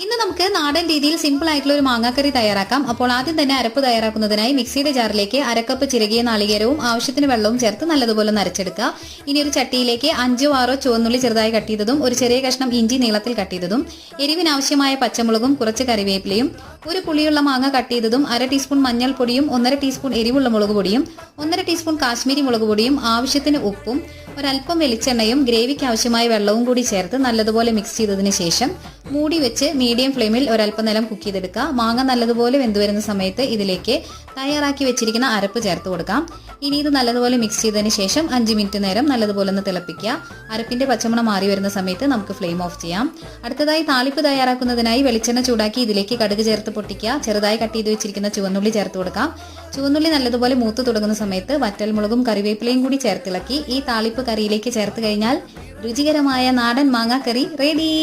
ഇന്ന് നമുക്ക് നാടൻ രീതിയിൽ സിമ്പിൾ ആയിട്ടുള്ള ഒരു മാങ്ങാക്കറി തയ്യാറാക്കാം. അപ്പോൾ ആദ്യം തന്നെ അരപ്പ് തയ്യാറാക്കുന്നതിനായി മിക്സിയുടെ ജാറിലേക്ക് അരക്കപ്പ് ചിരകിയ നാളികേരവും ആവശ്യത്തിന് വെള്ളവും ചേർത്ത് നല്ലതുപോലെ നരച്ചെടുക്കുക. ഇനി ഒരു ചട്ടിയിലേക്ക് 5-6 ചുവന്നുള്ളി ചെറുതായി കട്ട് ചെയ്തതും ഒരു ചെറിയ കഷ്ണം ഇഞ്ചി നീളത്തിൽ കട്ട് ചെയ്തതും എരിവിനാവശ്യമായ പച്ചമുളകും കുറച്ച് കറിവേപ്പിലയും ഒരു പുളിയുള്ള മാങ്ങ കട്ട് ചെയ്തതും 1/2 ടീസ്പൂൺ മഞ്ഞൾപ്പൊടിയും 1/2 ടീസ്പൂൺ എരിവുള്ള മുളക് പൊടിയും 1/2 ടീസ്പൂൺ കാശ്മീരി മുളക് പൊടിയും ആവശ്യത്തിന് ഉപ്പും ഒരൽപ്പം വെളിച്ചെണ്ണയും ഗ്രേവിക്ക് ആവശ്യമായ വെള്ളവും കൂടി ചേർത്ത് നല്ലതുപോലെ മിക്സ് ചെയ്തതിന് ശേഷം മൂടി വെച്ച് മീഡിയം ഫ്ലെയിമിൽ ഒരൽപ്പം നേരം കുക്ക് ചെയ്തെടുക്കുക. മാങ്ങ നല്ലതുപോലെ വെന്തു വരുന്ന സമയത്ത് ഇതിലേക്ക് തയ്യാറാക്കി വെച്ചിരിക്കുന്ന അരപ്പ് ചേർത്ത് കൊടുക്കാം. ഇനി ഇത് നല്ലതുപോലെ മിക്സ് ചെയ്തതിന് ശേഷം 5 മിനിറ്റ് നേരം നല്ലതുപോലെ ഒന്ന് തിളപ്പിക്കുക. അരപ്പിന്റെ പച്ചമണം മാറി വരുന്ന സമയത്ത് നമുക്ക് ഫ്ലെയിം ഓഫ് ചെയ്യാം. അടുത്തതായി താളിപ്പ് തയ്യാറാക്കുന്നതിനായി വെളിച്ചെണ്ണ ചൂടാക്കി ഇതിലേക്ക് കടുക് ചേർത്ത് പൊട്ടിക്കുക. ചെറുതായി കട്ട് ചെയ്ത് വെച്ചിരിക്കുന്ന ചുവന്നുള്ളി ചേർത്ത് കൊടുക്കാം. ചുവന്നുള്ളി നല്ലതുപോലെ മൂത്ത് തുടങ്ങുന്ന സമയത്ത് വറ്റൽമുളകും കറിവേപ്പിലയും കൂടി ചേർത്തിളക്കി ഈ താളിപ്പ് കറിയിലേക്ക് ചേർത്ത് കഴിഞ്ഞാൽ രുചികരമായ നാടൻ മാങ്ങാക്കറി റെഡി.